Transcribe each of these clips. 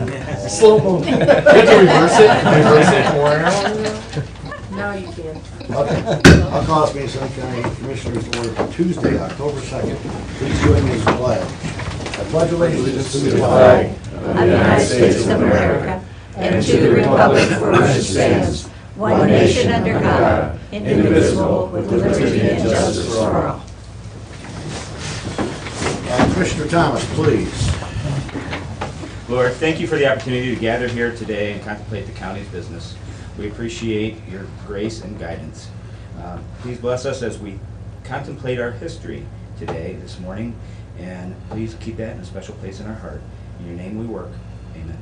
Slow mo. You have to reverse it. Reverse it more. No, you can't. I'll call this meeting of Seneca County Commissioners to order for Tuesday, October 2nd. Please join me in the pledge. I pledge allegiance to the flag Of the United States of America and to the republic for which it stands, one nation under God, indivisible, with liberty and justice for all. Commissioner Thomas, please. Lord, thank you for the opportunity to gather here today and contemplate the county's business. We appreciate your grace and guidance. Please bless us as we contemplate our history today, this morning, and please keep that in a special place in our heart. In your name we work. Amen.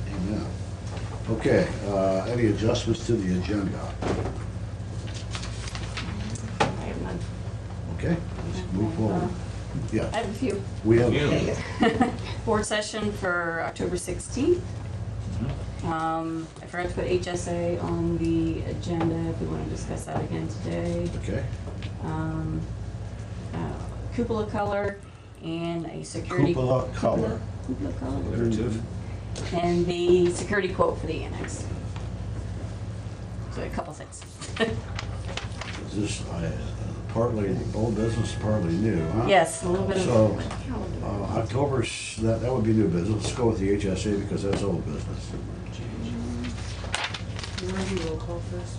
Amen. Okay, any adjustments to the agenda? I have none. Okay, let's move forward. Yeah, I have a few. we have. Board session for October 16th. I forgot to put HSA on the agenda if we want to discuss that again today. Okay. Cupola color and a security. Cupola color. Cupola color. And the security quote for the annex. So a couple things. Is this partly old business, partly new, huh? Yes, a little bit So, of. October, that would be new business. Let's go with the HSA because that's old business. You want to do roll call first?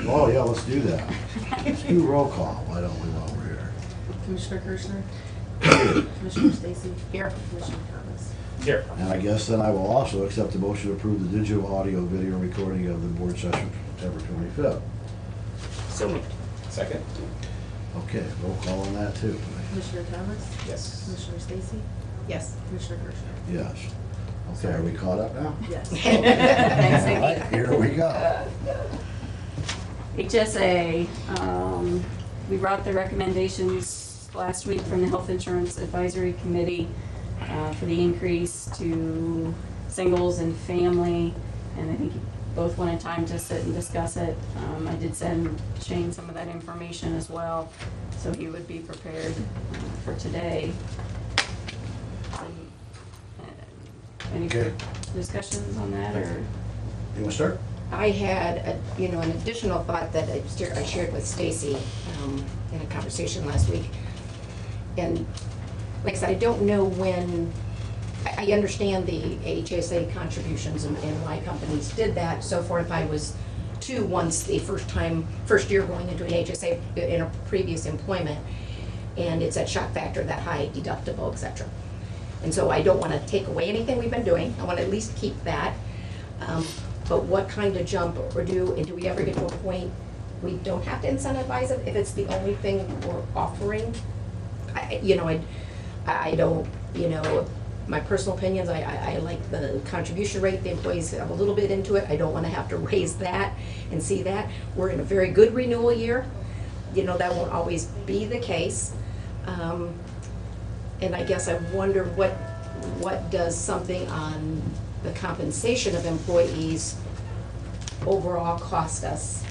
Oh, yeah, let's do that. Let's do roll call, why don't we, while we're here? Commissioner Kirchner? Commissioner Stacy? Here. Commissioner Thomas? Here. And I guess then I will also accept the motion to approve the digital audio video recording of the board session September 25th. So moved. Second? Okay, roll call on that too. Commissioner Thomas? Yes. Commissioner Stacy? Yes. Commissioner Kirchner? Yes. Okay, are we caught up now? Yes. Thanks, All right, Vicki. here we go. HSA, we brought the recommendations last week from the Health Insurance Advisory Committee for the increase to singles and family, and I think you both wanted time to sit and discuss it. I did send Shane some of that information as well, so he would be prepared for today. Any Okay. discussions on that, or? You want to start? I had, an additional thought that I shared with Stacy in a conversation last week. And like I said, I don't know when, I understand the HSA contributions and why companies did that. So far, if I was to once the first year going into an HSA in a previous employment, and it's at shock factor, that high deductible, et cetera. And so I don't want to take away anything we've been doing. I want to at least keep that. But what kind of jump or do we ever get to a point we don't have to incentivize it if it's the only thing we're offering? I don't, my personal opinions, I like the contribution rate, the employees have a little bit into it. I don't want to have to raise that and see that. We're in a very good renewal year. That won't always be the case. And I guess I wonder what does something on the compensation of employees overall cost us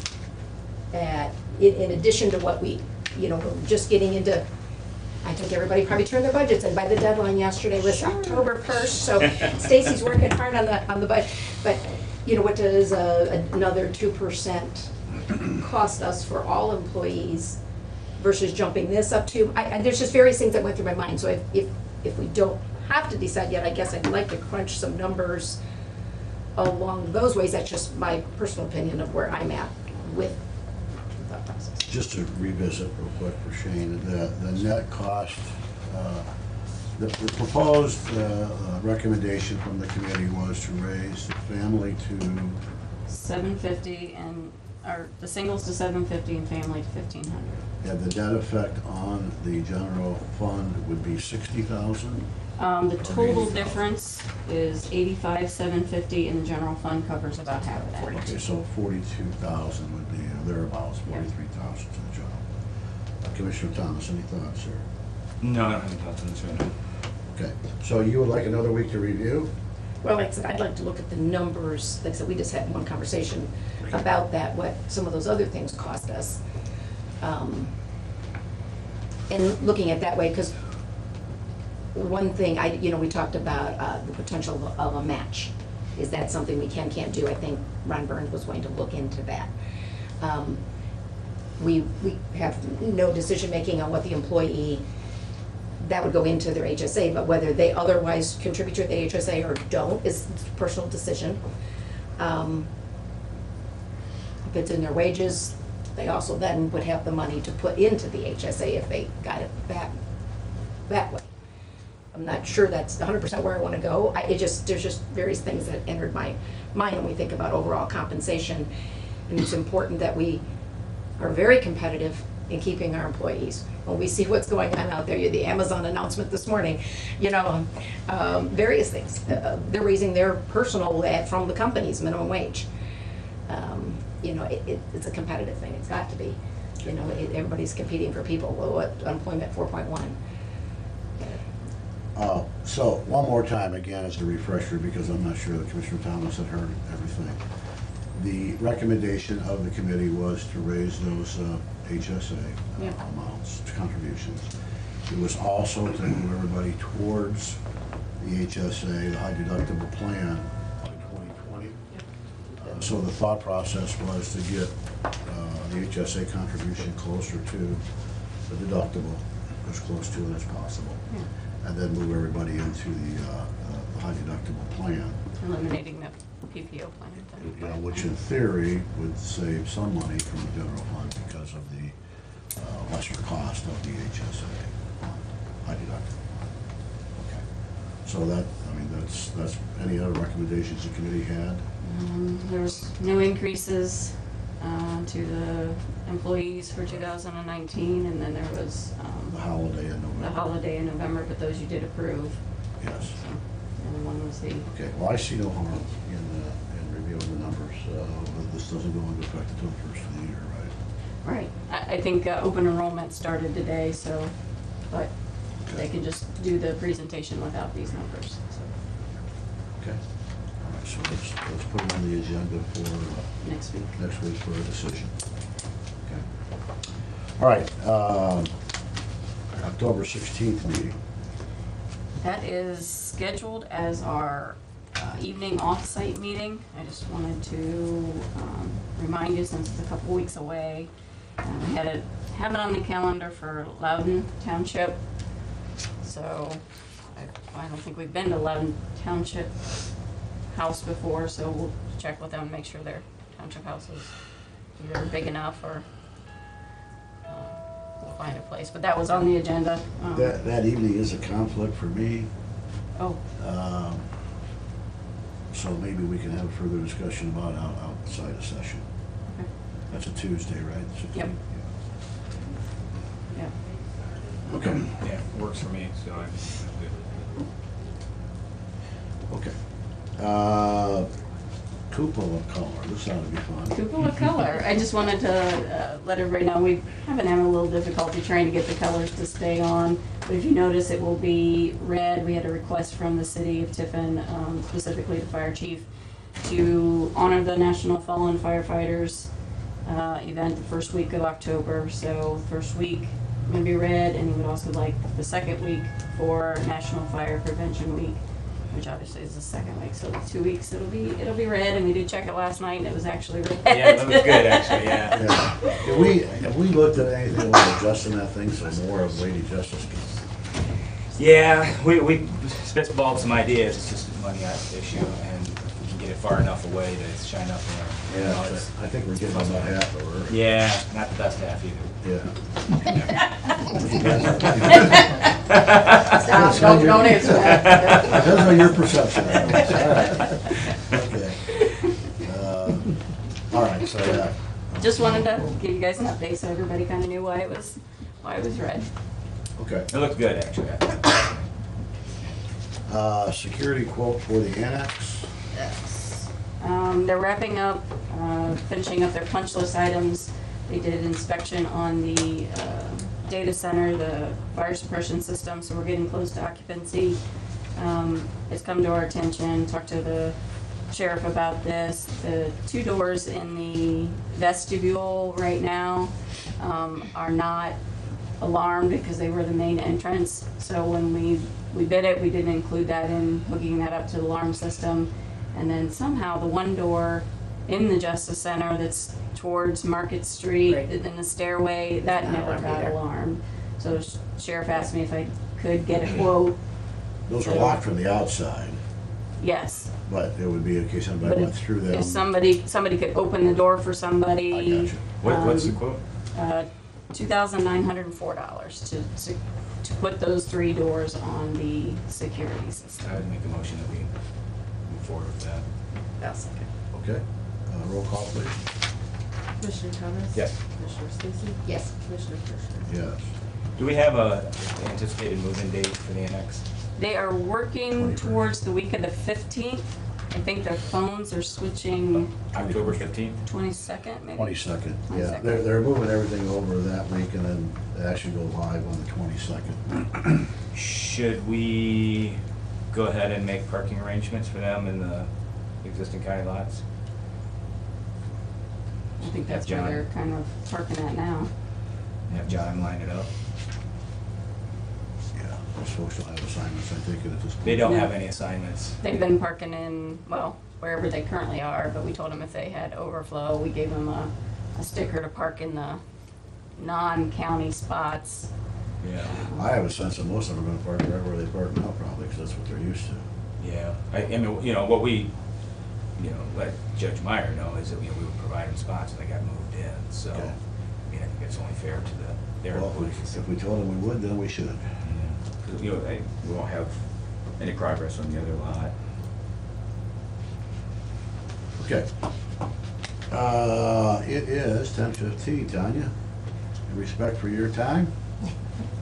in addition to what we, we're just getting into. I think everybody probably turned their budgets in by the deadline yesterday was October 1st, so Stacy's working hard on the budget. But, what does another 2% cost us for all employees versus jumping this up to? There's just various things that went through my mind. So if we don't have to decide yet, I guess I'd like to crunch some numbers along those ways. That's just my personal opinion of where I'm at with the thought process. Just to revisit real quick for Shane, the net cost, the proposed recommendation from the committee was to raise the family to $750 or the singles to $750 and family to $1,500. the net effect on the general fund would be $60,000. The total difference is $85,750, and the general fund covers about half of that. Okay, so 42,000 would be thereabouts, Yeah. 43,000 to the general. Commissioner Thomas, any thoughts here? No, I don't have any thoughts on this right now. Okay, so you would like another week to review? Well, like I said, I'd like to look at the numbers. Like I said, we just had one conversation about that, what some of those other things cost us. And looking at that way, because one thing, we talked about the potential of a match. Is that something we can't do? I think Ron Burns was going to look into that. We have no decision-making on what the employee, that would go into their HSA, but whether they otherwise contribute to the HSA or don't is a personal decision. If it's in their wages, they also then would have the money to put into the HSA if they got it that way. I'm not sure that's 100% where I want to go. There's just various things that entered my mind when we think about overall compensation. And it's important that we are very competitive in keeping our employees. When we see what's going on out there, the Amazon announcement this morning, various things. They're raising their personal from the company's minimum wage. It's a competitive thing. It's got to be. Everybody's competing for people. What unemployment 4.1. So, one more time, again, as a refresher, because I'm not sure that Commissioner Thomas had heard everything. The recommendation of the committee was to raise those HSA amounts, contributions. It was also to move everybody towards the HSA, the high deductible plan, by 2020. So the thought process was to get the HSA contribution closer to the deductible, as close to it as possible. Yeah. And then move everybody into the high deductible plan. Eliminating the PPO plan. Which in theory would save some money from the general fund because of the lesser cost of the HSA high deductible. Okay. So that's any other recommendations the committee had? There was no increases to the employees for 2019, and then there was The holiday in November. the holiday in November, but those you did approve. Yes. So, the other one was the, Okay, well, I see no harm in reviewing the numbers. This doesn't go into effect until the first of the year, right? right. I think open enrollment started today, so, but they can just do the presentation without these numbers. So, Okay. All right, so let's put it on the agenda for next week. next week for a decision. Okay. All right, October 16th meeting. That is scheduled as our evening off-site meeting. I just wanted to remind you, since it's a couple weeks away, we have it on the calendar for Loudon Township. So I don't think we've been to Loudon Township House before, so we'll check with them and make sure their township house is either big enough or we'll find a place. But that was on the agenda. That evening is a conflict for me. Oh, So maybe we can have a further discussion about outside of session. okay. That's a Tuesday, right? 16th? Yep. Yeah. Yeah. Okay, Yeah, works for me, so I'm good. okay. Cupola color, this ought to be fun. Cupola color. I just wanted to let everybody know we have been having a little difficulty trying to get the colors to stay on. But if you notice, it will be red. We had a request from the city of Tiffin, specifically the fire chief, to honor the National Fallen Firefighters event the first week of October. So first week going to be red, and he would also like the second week for National Fire Prevention Week, which obviously is the second week. So the 2 weeks it'll be red, and we did check it last night, and it was actually red. Yeah, that was good, actually, yeah. Yeah. Have we looked at anything like adjusting that thing so more of Lady Justice can? Yeah, we spitballed some ideas. It's just a money issue, and we can get it far enough away to shine up there. Yeah, I think we're getting about half of her. Yeah, not the best half either. Yeah. Stop, don't answer that. Depends on your perception. Okay. All right, so yeah. Just wanted to give you guys an update so everybody kind of knew why it was red. Okay. It looks good, actually. Security quote for the annex. Yes. They're wrapping up, finishing up their punch list items. They did an inspection on the data center, the fire suppression system, so we're getting close to occupancy. It's come to our attention, talked to the sheriff about this. The 2 doors in the vestibule right now are not alarmed because they were the main entrance. So when we bid it, we didn't include that in hooking that up to the alarm system. And then somehow the one door in the Justice Center that's towards Market Street, Right. in the stairway, that Not never alarmed got either. alarmed. So Sheriff asked me if I could get a quote. Those are locked from the outside, Yes. but it would be in case But somebody went through them. if somebody could open the door for somebody. I got you. What's the quote? $2,904 to put those 3 doors on the security system. I would make a motion that we move forward with that. That's okay. Okay, roll call please. Commissioner Thomas? Yes. Commissioner Stacy? Yes. Commissioner Kirschner? Yes. Do we have a anticipated move-in date for the annex? They are working towards the week of the 15th. I think their phones are switching October 15th? 22nd, maybe? 22nd, yeah. 22nd. They're moving everything over that week and then they actually go live on the 22nd. Should we go ahead and make parking arrangements for them in the existing county lots? I think that's where John. they're kind of parking at now. Have John line it up? Yeah, they're supposed to have assignments, I think, at this point. They don't No. have any assignments. They've been parking in, well, wherever they currently are, but we told them if they had overflow, we gave them a sticker to park in the non-county spots. Yeah. I have a sense that most of them are gonna park right where they park now probably, because that's what they're used to. Yeah. I mean, you know, what we, let Judge Meyer know is that, we would provide them spots and they got moved in, so, Okay. I mean, I think it's only fair to their Well, employees. if we told them we would, then we should. Yeah. 'Cause, we won't have any progress on the other lot. Okay. It is 10:15, Tanya. In respect for your time,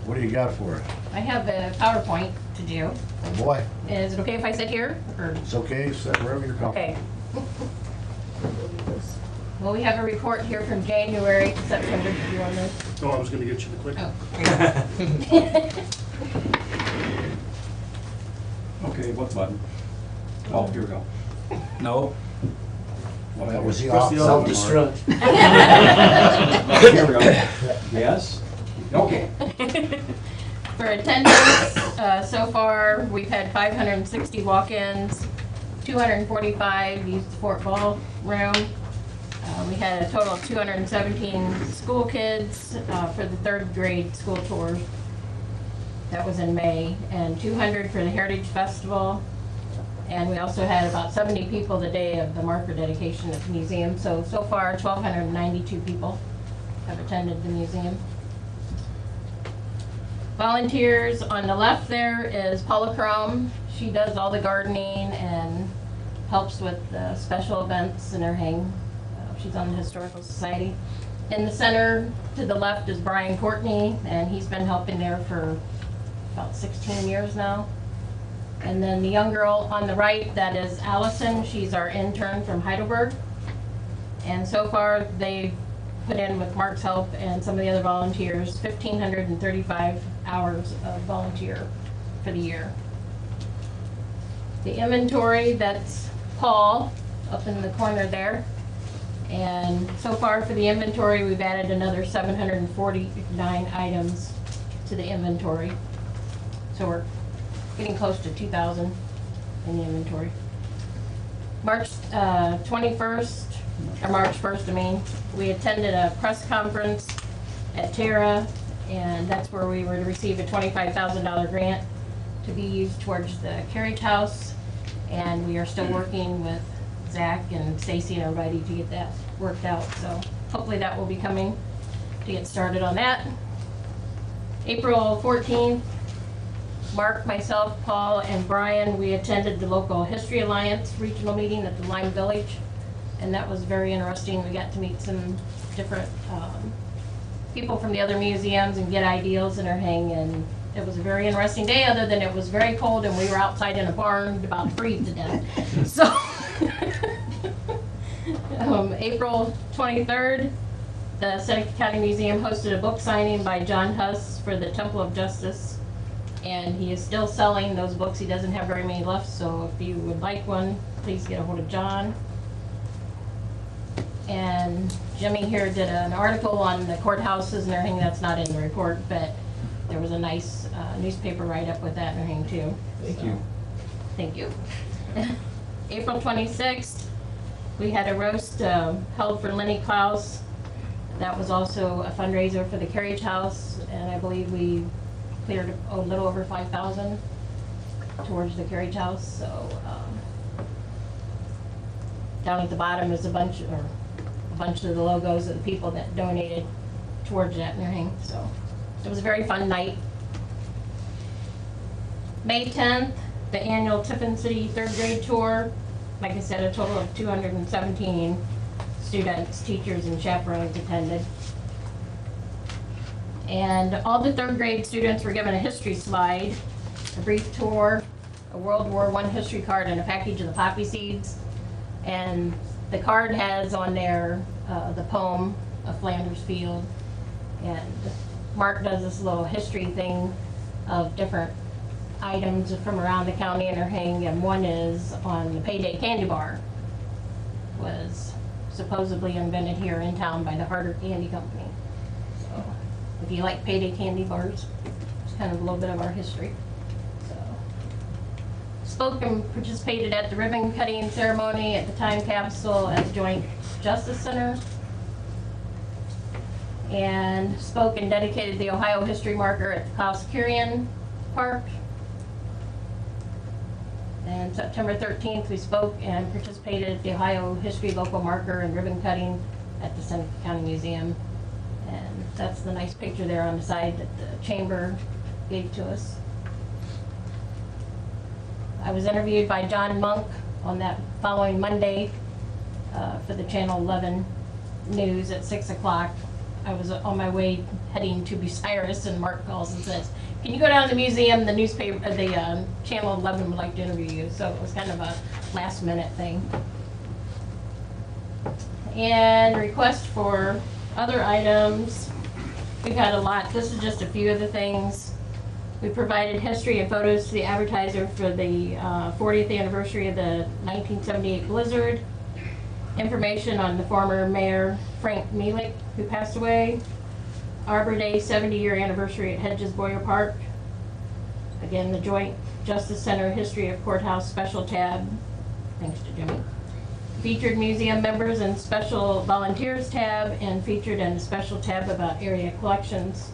what do you got for us? I have a PowerPoint to do. Oh, boy, Is it okay if I sit here? Or, it's okay, sit wherever you're comfortable. okay. Well, we have a report here from January to September. Do you want to? Oh, I was gonna get you the clicker. Oh. Okay, what button? Oh, here we go. No. That was the Press the off. self-destruct. Here we go. Yes? Okay. For attendance, so far, we've had 560 walk-ins, 245 used the Fort Ball room. We had a total of 217 school kids for the 3rd grade school tour. That was in May, and 200 for the Heritage Festival. And we also had about 70 people the day of the marker dedication at the museum. So far, 1,292 people have attended the museum. Volunteers, on the left there is Paula Crum. She does all the gardening and helps with the special events in her hang. She's on the Historical Society. In the center to the left is Brian Courtney, and he's been helping there for about 16 years now. And then the young girl on the right, that is Allison. She's our intern from Heidelberg. And so far, they've put in, with Mark's help and some of the other volunteers, 1,535 hours of volunteer for the year. The inventory, that's Paul up in the corner there. And so far for the inventory, we've added another 749 items to the inventory. So we're getting close to 2,000 in the inventory. March 21st, or March 1st, I mean, we attended a press conference at Terra, and that's where we were to receive a $25,000 grant to be used towards the carriage house. And we are still working with Zach and Stacy and everybody to get that worked out. So hopefully that will be coming to get started on that. April 14th, Mark, myself, Paul, and Brian, we attended the local History Alliance regional meeting at the Lime Village, and that was very interesting. We got to meet some different people from the other museums and get ideas in our hang, and it was a very interesting day, other than it was very cold and we were outside in a barn about to freeze to death. So, April 23rd, the Seneca County Museum hosted a book signing by John Huss for the Temple of Justice. And he is still selling those books. He doesn't have very many left, so if you would like one, please get a hold of John. And Jimmy here did an article on the courthouses and everything. That's not in the report, but there was a nice newspaper write-up with that and everything too. Thank So, you. Thank you. April 26th, we had a roast held for Lenny Klaus. That was also a fundraiser for the Carriage House, and I believe we cleared a little over 5,000 towards the Carriage House. So down at the bottom is a bunch of the logos of the people that donated towards that and everything. So it was a very fun night. May 10th, the annual Tiffin City third grade tour. Like I said, a total of 217 students, teachers, and chaperones attended. And all the third grade students were given a history slide, a brief tour, a World War I history card, and a package of the poppy seeds. And the card has on there the poem of Flanders Field. And Mark does this little history thing of different items from around the county and everything, and one is on the Payday Candy Bar. Was supposedly invented here in town by the Harder Candy Company. So if you like Payday candy bars, it's kind of a little bit of our history. So spoke and participated at the ribbon cutting ceremony at the time capsule at the Joint Justice Center, and spoke and dedicated the Ohio History Marker at the Klaus Kurian Park. And September 13th, we spoke and participated at the Ohio History Local Marker and ribbon cutting at the Seneca County Museum. And that's the nice picture there on the side that the chamber gave to us. I was interviewed by John Monk on that following Monday for the Channel 11 news at 6 o'clock. I was on my way heading to Bucyrus, and Mark calls and says, "Can you go down to the museum? The newspaper, the Channel 11 would like to interview you." So it was kind of a last minute thing. And request for other items. We've had a lot. This is just a few of the things. We provided history and photos to the advertiser for the 40th anniversary of the 1978 blizzard. Information on the former mayor, Frank Mielek, who passed away. Arbor Day 70-year anniversary at Hedges Boyer Park. Again, the Joint Justice Center History of Courthouse Special Tab, thanks to Jimmy. Featured museum members and special volunteers tab, and featured in the special tab about area collections.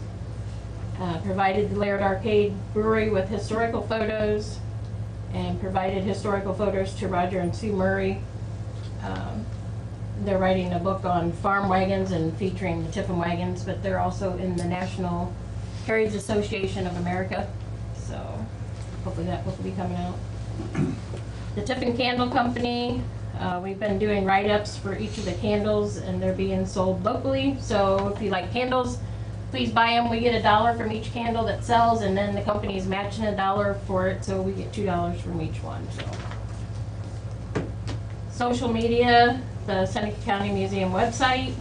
Provided the Laird Arcade Brewery with historical photos, and provided historical photos to Roger and Sue Murray. They're writing a book on farm wagons and featuring the Tiffin wagons, but they're also in the National Carriage Association of America. So hopefully that book will be coming out. The Tiffin Candle Company, we've been doing write-ups for each of the candles, and they're being sold locally. So if you like candles, please buy them. We get $1 from each candle that sells, and then the company is matching $1 for it, so we get $2 from each one. So social media, the Seneca County Museum website.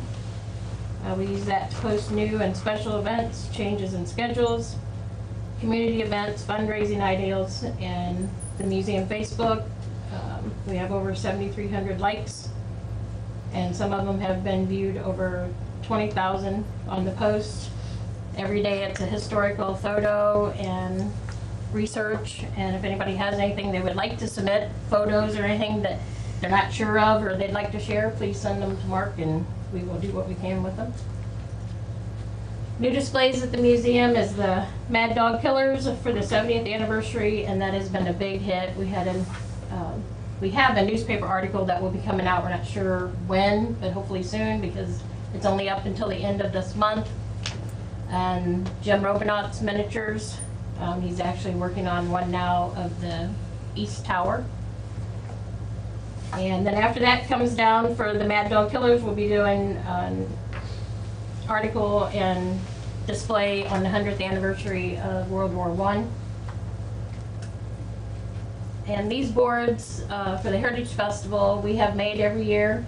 We use that to post new and special events, changes in schedules, community events, fundraising ideals, and the museum Facebook. We have over 7,300 likes, and some of them have been viewed over 20,000 on the post. Every day it's a historical photo and research, and if anybody has anything they would like to submit, photos or anything that they're not sure of or they'd like to share, please send them to Mark and we will do what we can with them. New displays at the museum is the Mad Dog Killers for the 70th anniversary, and that has been a big hit. We have a newspaper article that will be coming out. We're not sure when, but hopefully soon, because it's only up until the end of this month. And Jim Robinaught's miniatures, he's actually working on one now of the East Tower. And then after that comes down for the Mad Dog Killers, we'll be doing an article and display on the 100th anniversary of World War I. And these boards for the Heritage Festival we have made every year,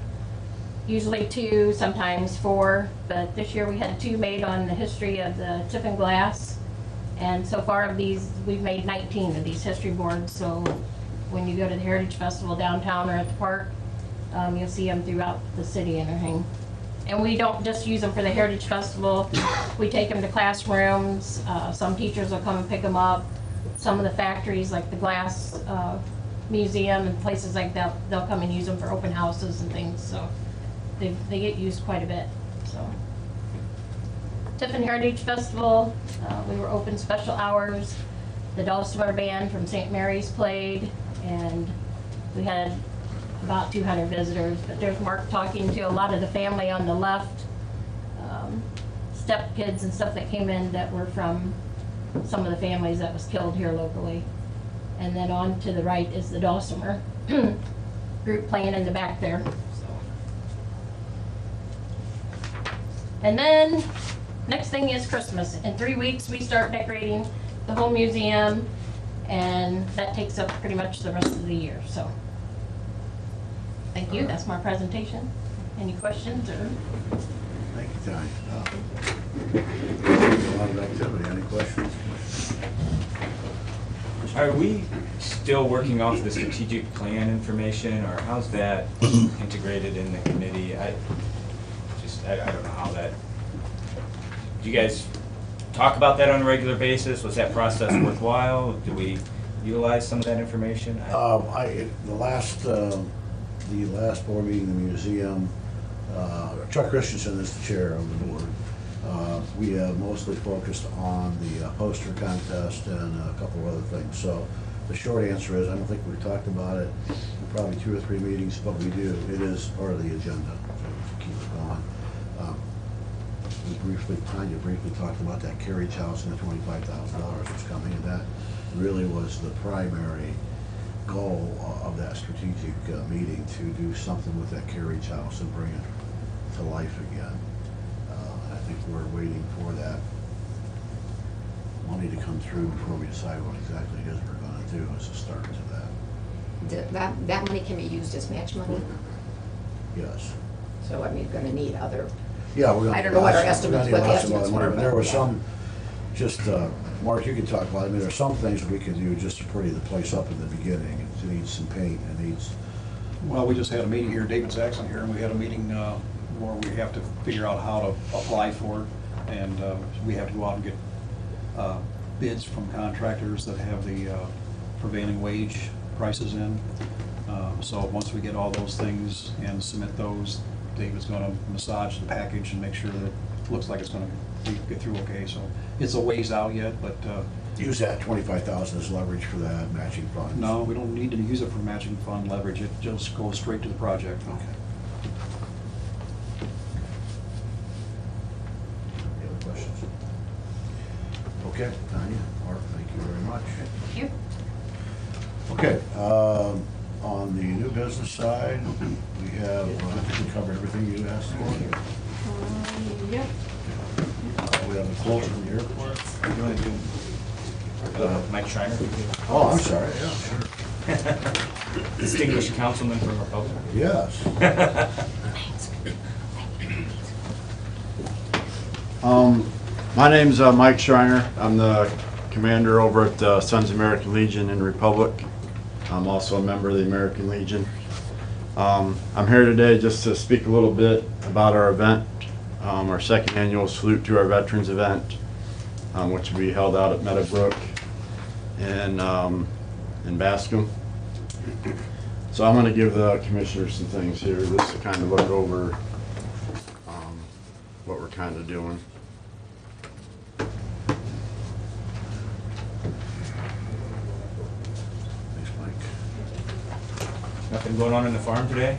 usually 2, sometimes 4, but this year we had 2 made on the history of the Tiffin glass. And so far of these, we've made 19 of these history boards. So when you go to the Heritage Festival downtown or at the park, You'll see them throughout the city in Hang. And we don't just use them for the Heritage Festival. We take them to classrooms. Some teachers will come and pick them up. Some of the factories, like the glass museum and places like that, they'll come and use them for open houses and things. So they get used quite a bit. So Tiffin Heritage Festival, we were open special hours. The Dulcimer Band from St. Mary's played, and we had about 200 visitors. But there's Mark talking to a lot of the family on the left, step kids and stuff that came in that were from some of the families that was killed here locally. And then on to the right is the Dulcimer group playing in the back there. So. And then next thing is Christmas. In 3 weeks we start decorating the whole museum, and that takes up pretty much the rest of the year. So thank you. That's my presentation. Any questions or? Thank you, Tanya. A lot of activity. Any questions? Are we still working off the strategic plan information, or how's that integrated in the committee? I don't know how that, do you guys talk about that on a regular basis? Was that process worthwhile? Do we utilize some of that information? The last board meeting in the museum, Chuck Christensen is the chair of the board. We have mostly focused on the poster contest and a couple of other things. So the short answer is, I don't think we've talked about it in probably 2 or 3 meetings, but we do. It is part of the agenda to keep it going. Tanya briefly talked about that carriage house and the $25,000 was coming, and that really was the primary goal of that strategic meeting, to do something with that carriage house and bring it to life again. I think we're waiting for that money to come through before we decide what exactly it is we're going to do as a start to that. That money can be used as match money, Yes. so I mean, going to need other. Yeah, we're going to. I don't know what our estimates, what the estimates were. But there were some, just, Mark, you can talk about it. I mean, there's some things we could do just to pretty the place up in the beginning. It needs some paint, it needs. Well, we just had a meeting here, David Saxon here, and we had a meeting where we have to figure out how to apply for it. And we have to go out and get bids from contractors that have the prevailing wage prices in. So once we get all those things and submit those, David's going to massage the package and make sure that it looks like it's going to get through okay. So it's a ways out yet, but Use that 25,000 as leverage for that matching funds. no, we don't need to use it for matching fund leverage. It just goes straight to the project. Okay. Any other questions? Okay, Tanya, Mark, thank you very much. Thank you. Okay, on the new business side, we have, I think we covered everything you asked for. Yep. We have a quote from the airport. You want to do Mike Schreiner? Oh, I'm sorry, yeah, sure. Distinguished councilman from Republic. Yes. My name's Mike Schreiner. I'm the commander over at Sons of American Legion in Republic. I'm also a member of the American Legion. I'm here today just to speak a little bit about our event, our second annual Salute to Our Veterans event, which will be held out at Meadowbrook in Bascom. So I'm going to give the commissioners some things here just to kind of look over what we're kind of doing. Thanks, Mike. Nothing going on in the farm today?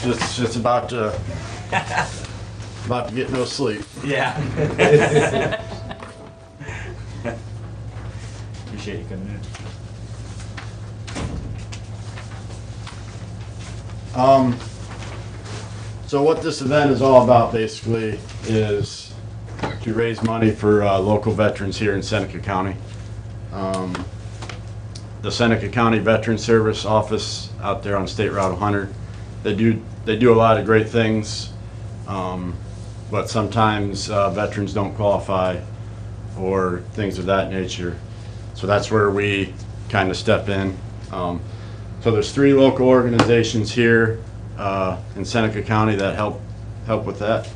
Just about to get no sleep. Yeah. Appreciate you coming in. So what this event is all about basically is to raise money for local veterans here in Seneca County. The Seneca County Veteran Service Office out there on State Route 100, they do a lot of great things, but sometimes veterans don't qualify or things of that nature. So that's where we kind of step in. So there's 3 local organizations here in Seneca County that help with that.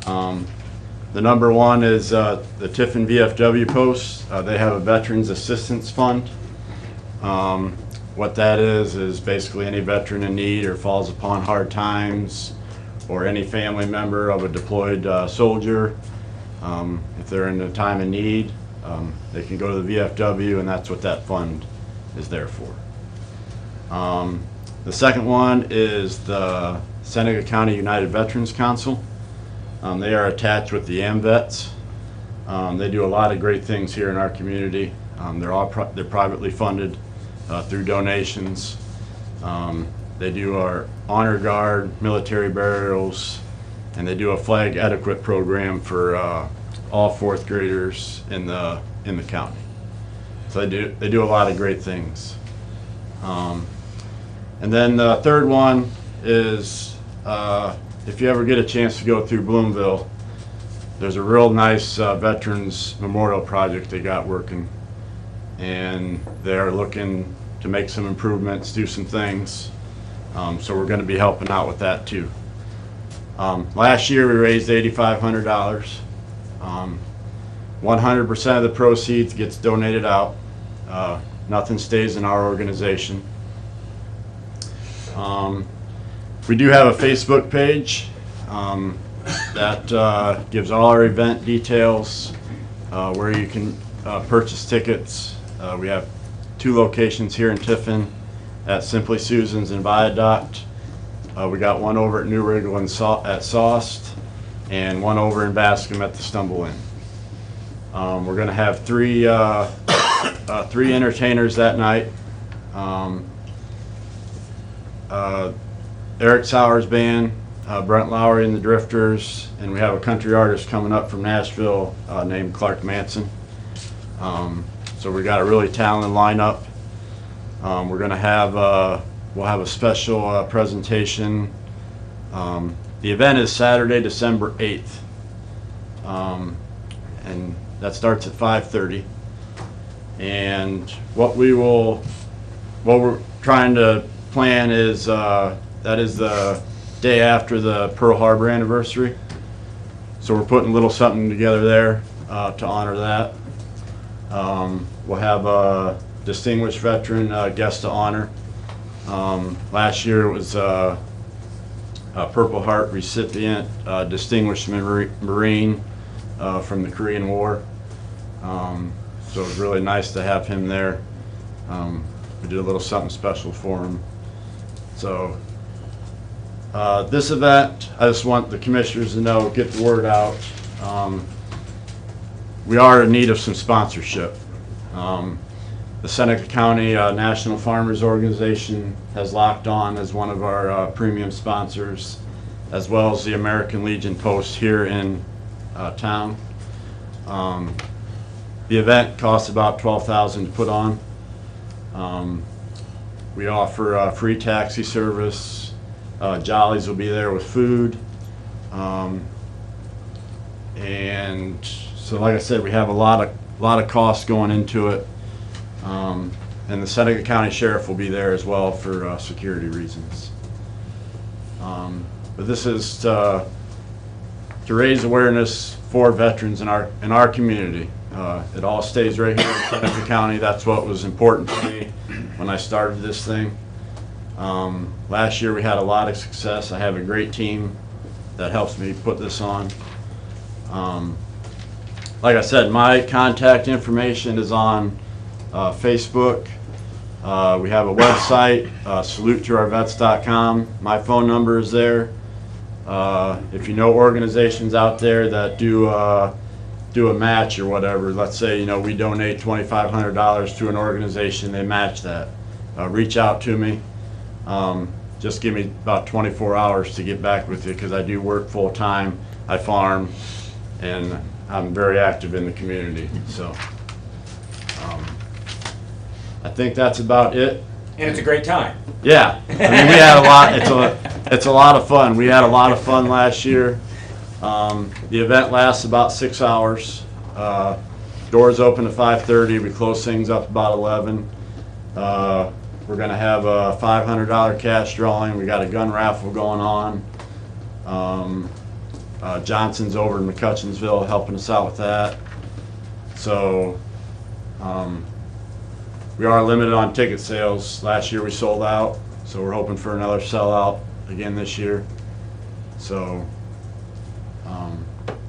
The number one is the Tiffin Vfw post. They have a Veterans Assistance Fund. What that is basically any veteran in need or falls upon hard times, or any family member of a deployed soldier. If they're in a time of need, they can go to the VFW, and that's what that fund is there for. The second one is the Seneca County United Veterans Council. They are attached with the AMVETS. They do a lot of great things here in our community. They're privately funded through donations. They do our honor guard, military burials, and they do a flag etiquette program for all 4th graders in the county. So they do a lot of great things. And then the third one is if you ever get a chance to go through Bloomville, there's a real nice Veterans Memorial project they got working, and they're looking to make some improvements, do some things. So we're going to be helping out with that too. Last year we raised $8,500. 100% of the proceeds gets donated out. Nothing stays in our organization. We do have a Facebook page that gives all our event details, where you can purchase tickets. We have 2 locations here in Tiffin, at Simply Susan's and Viaduct. We got one over at New Wriggle and at Sost, and one over in Bascom at the Stumble Inn. We're going to have 3 entertainers that night. Eric Sauer's band, Brent Lowry and the Drifters, and we have a country artist coming up from Nashville named Clark Manson. So we got a really talented lineup. We're going to have we'll have a special presentation. The event is Saturday, December 8th, and that starts at 5:30. And what we're trying to plan is that is the day after the Pearl Harbor anniversary. So we're putting a little something together there to honor that. We'll have a distinguished veteran guest to honor. Last year it was a Purple Heart recipient, distinguished Marine from the Korean War. So it was really nice to have him there. We did a little something special for him. So this event, I just want the commissioners to know, get the word out. We are in need of some sponsorship. The Seneca County National Farmers Organization has locked on as one of our premium sponsors, as well as the American Legion Post here in town. The event costs about $12,000 to put on. We offer free taxi service. Jollies will be there with food. And so, like I said, we have a lot of costs going into it. And the Seneca County Sheriff will be there as well for security reasons. But this is to raise awareness for veterans in our community. It all stays right here in Seneca County. That's what was important to me when I started this thing. Last year we had a lot of success. I have a great team that helps me put this on. Like I said, my contact information is on Facebook. We have a website, salutetourvets.com. My phone number is there. If you know organizations out there that do a match or whatever, let's say we donate $2,500 to an organization, they match that. Reach out to me. Just give me about 24 hours to get back with you, because I do work full time. I farm, and I'm very active in the community. So I think that's about it. And it's a great time. Yeah, I mean, we had a lot. It's a lot of fun. We had a lot of fun last year. The event lasts about 6 hours. Doors open at 5:30. We close things up about 11. We're gonna have a $500 cash drawing. We got a gun raffle going on. Johnson's over in McCutcheonsville helping us out with that. So, we are limited on ticket sales. Last year we sold out, so we're hoping for another sellout again this year. So,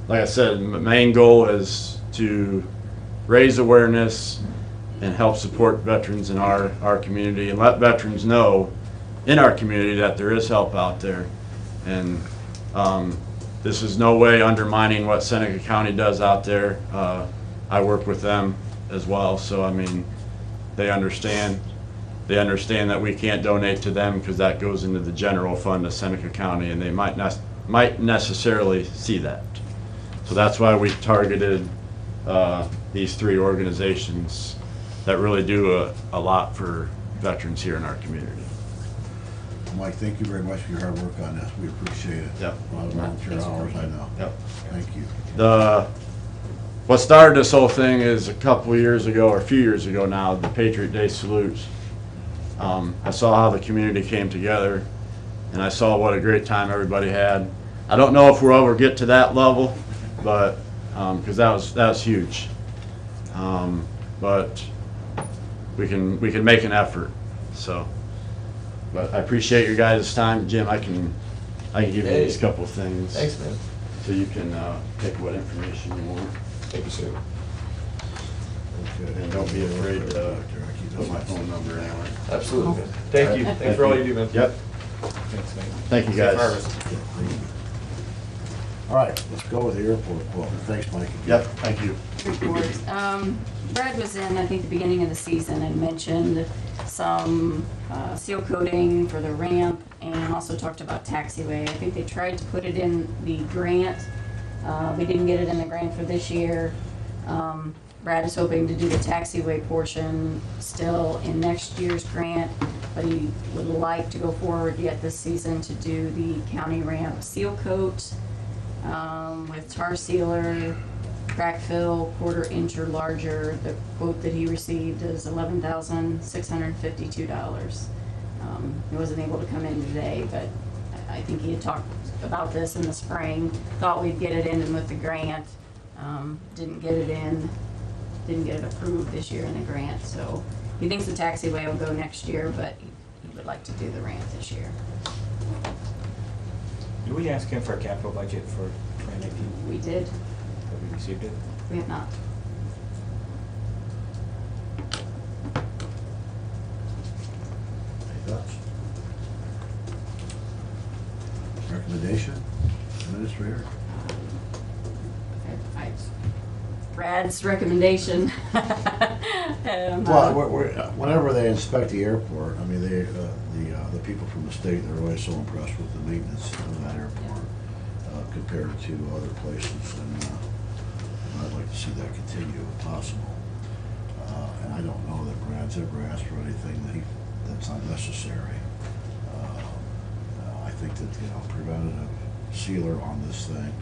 like I said, the main goal is to raise awareness and help support veterans in our community and let veterans know in our community that there is help out there. And this is no way undermining what Seneca County does out there. I work with them as well, so I mean, they understand that we can't donate to them because that goes into the general fund of Seneca County, and they might necessarily see that. So that's why we targeted these 3 organizations that really do a lot for veterans here in our community. Mike, thank you very much for your hard work on this. We appreciate it. Yep. A lot of volunteer hours, I know. Yep. Thank you. What started this whole thing is a couple of years ago, or a few years ago now, the Patriot Day salutes. I saw how the community came together, and I saw what a great time everybody had. I don't know if we'll ever get to that level, but because that was huge. But we can make an effort. So, but I appreciate your guys' time, Jim. I can give you these couple of things. Thanks, man. So you can pick what information you want. Thank you, sir. Okay. And don't be afraid to put my phone number anywhere. Absolutely, man. Thank you. Thanks for all you do, man. Yep. Thanks, man. Thank you, Safe guys. harvest. All right, let's go with the airport quote. Thanks, Mike. Yep, thank you. Reports. Brad was in, I think, the beginning of the season and mentioned some seal coating for the ramp and also talked about taxiway. I think they tried to put it in the grant. We didn't get it in the grant for this year. Brad is hoping to do the taxiway portion still in next year's grant, but he would like to go forward yet this season to do the county ramp seal coat with tar sealer, crack fill, 1/4 inch or larger. The quote that he received is $11,652. He wasn't able to come in today, but I think he had talked about this in the spring, thought we'd get it in with the grant. Didn't get it in, didn't get it approved this year in the grant, so he thinks the taxiway will go next year, but he would like to do the ramp this year. Did we ask him for a capital budget for 2019? We did, Have we received it? we have not. Any thoughts? Recommendation, Administrator? Brad's recommendation. Well, whenever they inspect the airport, I mean, the people from the state, they're always so impressed with the maintenance of that airport compared to other places, and I'd like to see that continue if possible. And I don't know that Brad's ever asked for anything that's unnecessary. I think that, preventative sealer on this thing,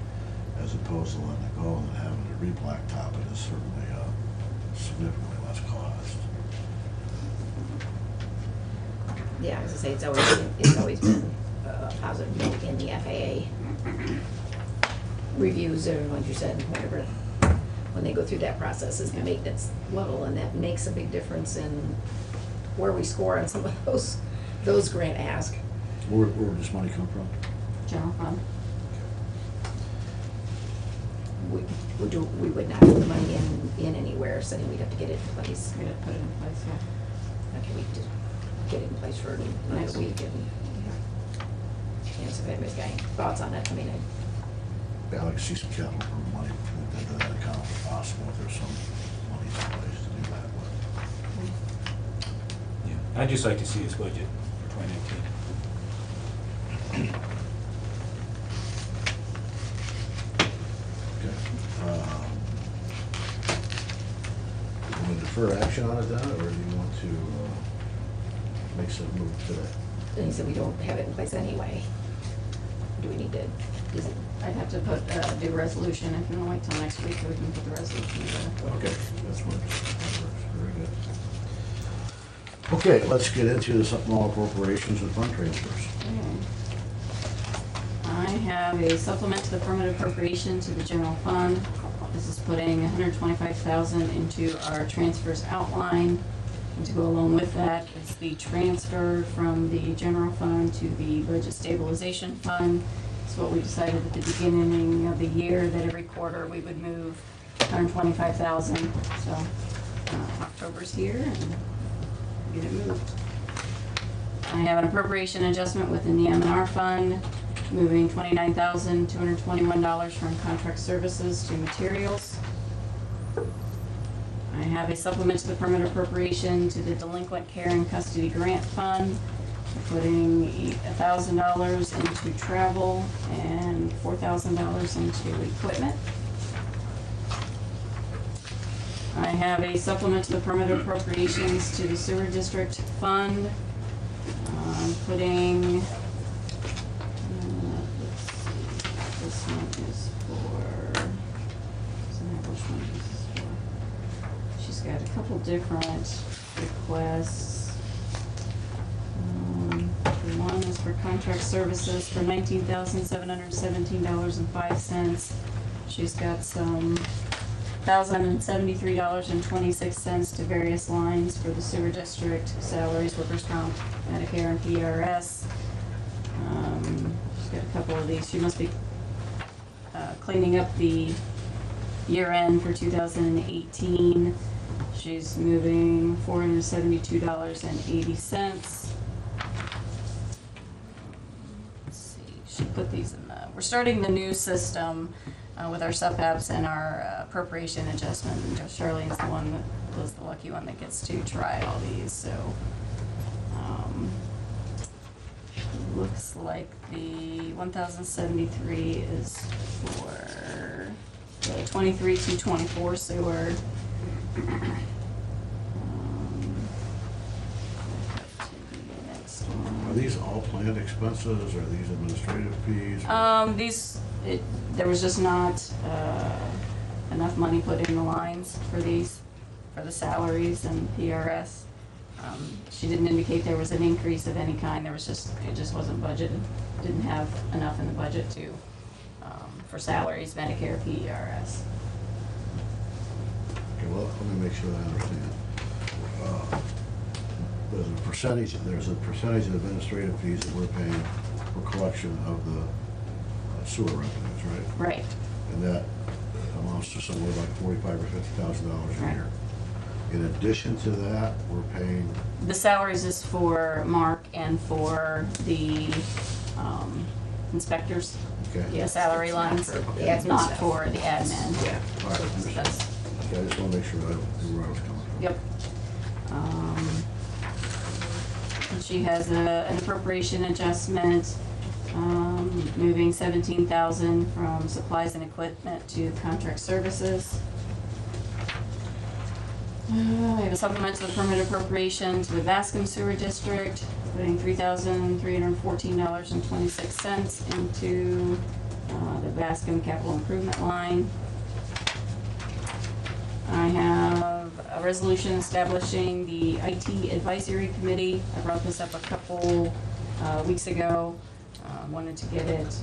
as opposed to letting it go and then having to re-blacktop it, is certainly significantly less cost. Yeah, as I say, it's always been a positive note in the FAA reviews, or like you said, whatever, when they go through that process is the maintenance level, and that makes a big difference in where we score on some of those grant ask. Where would this money come from? General fund. We would not put the money in anywhere, saying we'd have to get it in place. We'd have to put it in place, yeah. Okay, we just get it in place for another week, and so if anybody's got any thoughts on it, I mean, Yeah, I'd like to see some capital for money into that account if possible, if there's some money in place to do that with. Yeah. I'd just like to see his budget for 2019. Okay. Do you want to defer action on it then, or do you want to make some move today? and he said we don't have it in place anyway. Do we need to, is it, I'd have to put, do a resolution, if you want to wait till next week, we can put the resolution together. Okay, that works, very good. Okay, let's get into the supplemental appropriations and fund transfers. I have a supplement to the permanent appropriation to the general fund. This is putting $125,000 into our transfers outline. And to go along with that is the transfer from the general fund to the budget stabilization fund. It's what we decided at the beginning of the year, that every quarter we would move $125,000. So October's here and get it moved. I have an appropriation adjustment within the M&R fund, moving $29,221 from contract services to materials. I have a supplement to the permanent appropriation to the delinquent care and custody grant fund, putting $1,000 into travel and $4,000 into equipment. I have a supplement to the permanent appropriations to the sewer district fund, putting, let's see, this one is for, doesn't have which one this is for. She's got a couple different requests. The one is for contract services for $19,717.05. She's got some $1,073.26 to various lines for the sewer district, salaries, workers' comp, Medicare, and PRS. She's got a couple of these. She must be cleaning up the year end for 2018. She's moving $472.80. Let's see, she put these in the, we're starting the new system with our sub-apps and our appropriation adjustment. And Charlene's the one that was the lucky one that gets to try all these, so. Looks like the 1,073 is for the 23 to 24 sewer. Next one. Are these all planned expenses, or are these administrative fees? There was just not enough money put in the lines for these, for the salaries and PRS. She didn't indicate there was an increase of any kind. There was just, it just wasn't budgeted. Didn't have enough in the budget to, for salaries, Medicare, PRS. Okay, well, let me make sure I understand. There's a percentage of administrative fees that we're paying for collection of the sewer revenues, right? Right. And that amounts to somewhere like $45,000 or $50,000 a Right. year. In addition to that, we're paying, The salaries is for Mark and for the inspectors. okay? Yeah, salary lines. The It's admin not stuff. for the admin. Yeah. All right, understood. That's- Okay, I just want to make sure I knew where I was coming from. Yep. And she has an appropriation adjustment, moving $17,000 from supplies and equipment to contract services. I have a supplement to the permanent appropriation to the Bascom Sewer District, putting $3,314.26 into the Bascom Capital Improvement line. I have a resolution establishing the IT Advisory Committee. I brought this up a couple weeks ago. Wanted to get it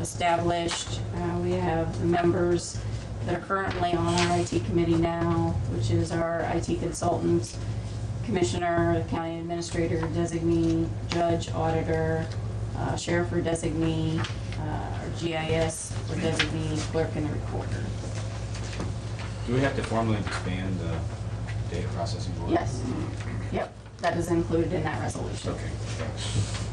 established. We have the members that are currently on our IT committee now, which is our IT consultant, commissioner, county administrator designee, judge, auditor, sheriff or designee, or GIS or designee, clerk, and the recorder. Do we have to formally disband the data processing board? Yes. Yep, that is included in that resolution. Okay, thanks.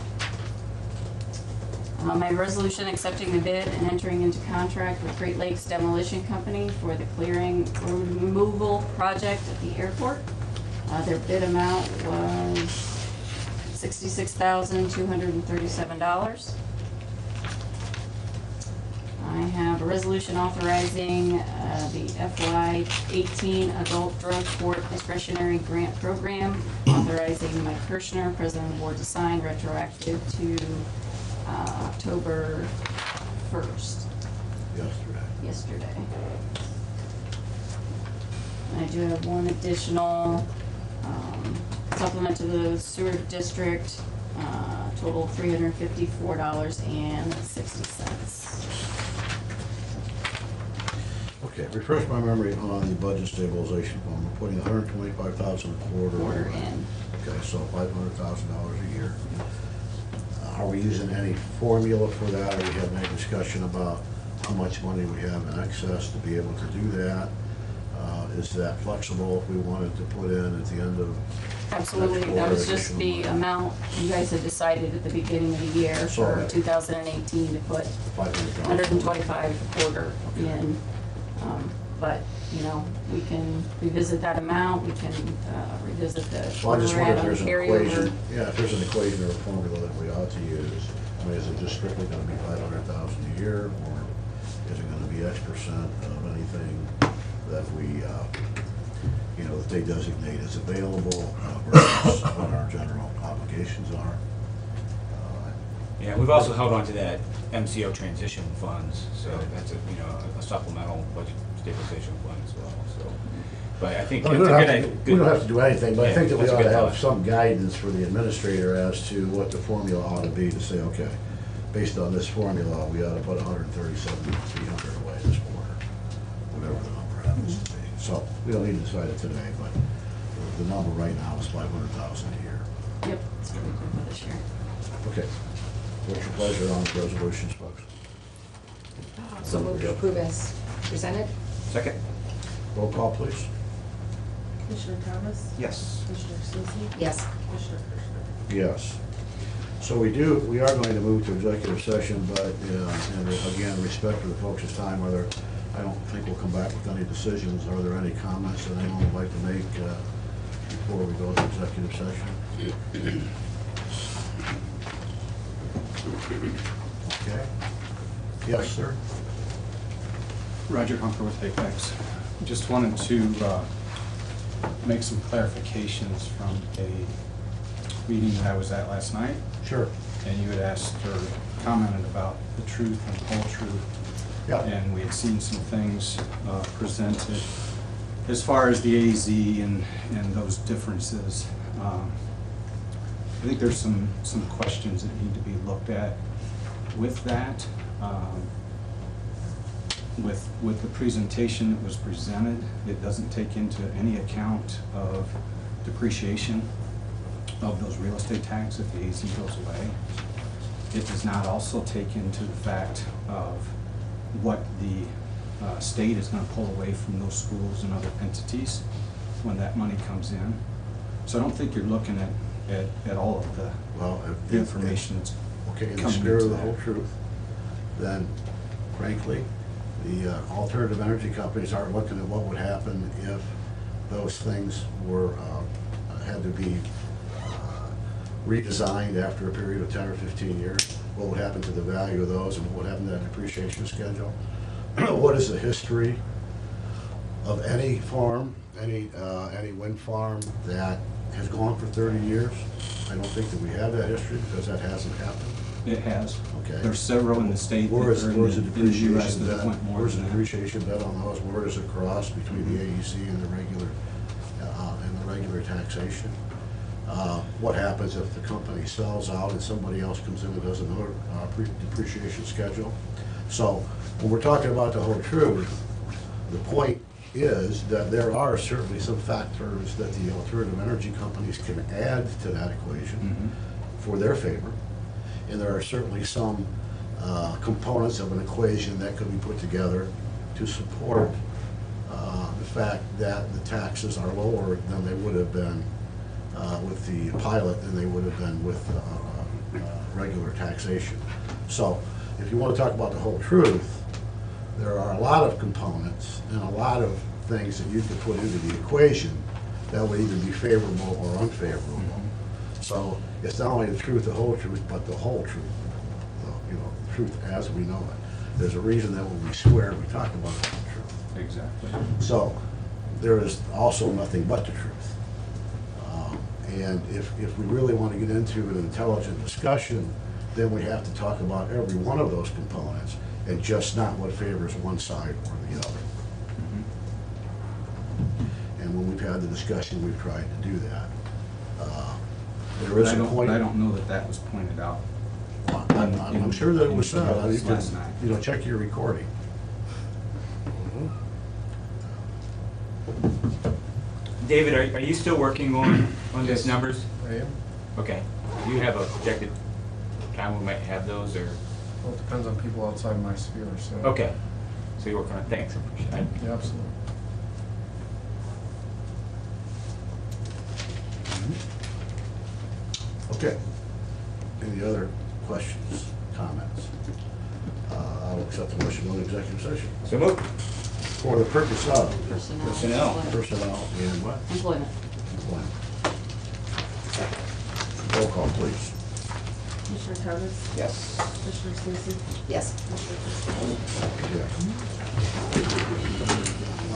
My resolution accepting the bid and entering into contract with Great Lakes Demolition Company for the clearing removal project at the airport. Their bid amount was $66,237. I have a resolution authorizing the FY18 Adult Drug Court Discretionary Grant Program, authorizing Mike Kirschner, President of the Board, to sign retroactive to October 1st, yesterday. And I do have one additional supplement to the sewer district, total $354.60. Okay, refresh my memory on the budget stabilization fund. We're putting $125,000 a quarter. Order in. Okay, so $500,000 a year. Are we using any formula for that? Are we having any discussion about how much money we have in excess to be able to do that? Is that flexible if we wanted to put in at the end of? Absolutely, next that quarter was just the additional amount you guys had decided at the beginning of the year for Sorry. 2018 to put $500,000? 125 a quarter in. But, you know, we can revisit that amount, we can revisit the So I just where wonder we're if at there's on an carryover. equation, yeah, if there's an equation or a formula that we ought to use. I mean, is it just strictly gonna be $500,000 a year, or is it gonna be X% of anything that we, you know, that they designate as available versus what our general obligations are? Yeah, we've also held on to that MCO transition funds, so that's a, you know, a supplemental budget stabilization fund as well, so. But I think We it's a don't good have idea. to, we don't have to do anything, but I Yeah, think that we that's a ought to good have thought. some guidance for the administrator as to what the formula ought to be to say, okay, based on this formula, we ought to put 137,300 away this quarter, whatever the number happens to be. So we don't need to decide it today, but the number right now is 500,000 a year. Yep, that's what we did for this year. Okay. What's your pleasure on the resolutions, folks? So move to approve as presented? Second? Roll call, please. Commissioner Thomas? Yes. Commissioner Stacy? Yes. Commissioner Kirschner? Yes. So we are going to move to executive session, but, and again, respect for the folks' time, I don't think we'll come back with any decisions. Are there any comments that anyone would like to make before we go to executive session? Okay. Yes, sir. Roger Hunker with Apex. Just wanted to make some clarifications from a meeting that I was at last night. Sure. And you had asked or commented about the truth and whole truth. Yeah. And we had seen some things presented as far as the AZ and those differences. I think there's some questions that need to be looked at with that. With the presentation that was presented, it doesn't take into any account of depreciation of those real estate taxes if the AZ goes away. It does not also take into the fact of what the state is going to pull away from those schools and other entities when that money comes in. So I don't think you're looking at all of the information that's Okay, in the coming spirit into of the that. whole truth, then frankly, the alternative energy companies aren't looking at what would happen if those things were, had to be redesigned after a period of 10 or 15 years. What would happen to the value of those, and what would happen to that depreciation schedule? What is the history of any farm, any wind farm that has gone for 30 years? I don't think that we have that history because that hasn't happened. It has. Okay. There's several in the state that Where's are the in the US depreciation that bet? went more Where's the than that. depreciation bet on those? Where does it cross between the AEC and the regular taxation? What happens if the company sells out and somebody else comes in and does another depreciation schedule? So when we're talking about the whole truth, the point is that there are certainly some factors that the alternative energy companies can add to that equation for their favor. And there are certainly some components of an equation that could be put together to support the fact that the taxes are lower than they would have been with the pilot than they would have been with regular taxation. So if you want to talk about the whole truth, there are a lot of components and a lot of things that you could put into the equation that would either be favorable or unfavorable. So it's not only the truth, the whole truth, but the whole truth, the truth as we know it. There's a reason that when we swear, we talk about the whole truth. Exactly. So there is also nothing but the truth. And if we really want to get into an intelligent discussion, then we have to talk about every one of those components and just not what favors one side or the other. And when we've had the discussion, we've tried to do that. There is I a don't, point. I don't know that that was pointed out. I'm sure that it was said. You can, Last night. you know, check your recording. David, are you still working on these numbers? I am. Okay. Do you have a projected time we might have those, or? Well, it depends on people outside my sphere, so. Okay. So you're working on, thanks. Yeah, absolutely. Okay. Any other questions, comments? I'll accept the motion on executive session. So moved. For the purpose of Personnel. personnel and what? Employment. Employment. Roll call, please. Commissioner Thomas? Yes. Commissioner Stacy? Yes. Commissioner Fisbell? Yes.